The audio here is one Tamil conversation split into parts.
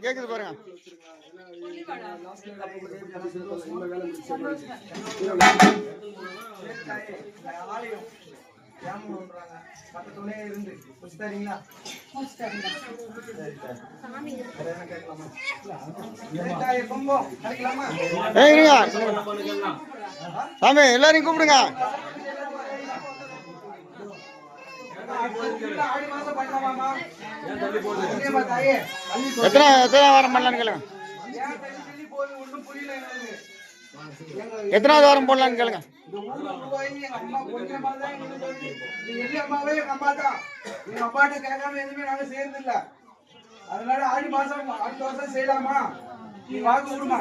கேக்குது பாருங்க. சாமி எல்லாரையும் கூப்பிடுங்க. எத்தனை வாரம் பண்ணலான்னு கேளுங்க. எத்தனாவது வாரம் போடலான்னு கேளுங்க. அதனால ஆடி மாசம் அடுத்த வருஷம் செய்யலாமா? நீ வாக்கு விடுமா?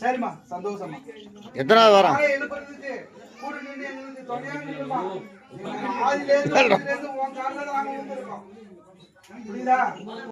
சரிம்மா, சந்தோஷமா. எத்தனாவது வாரம்? எழுப்புறதுக்கு கூட நின்று எங்களுக்கு துணையா நின்றுமா. ஆதியிலேருந்து உன் காலில் நாங்க வந்துருக்கோம். புரியுதா?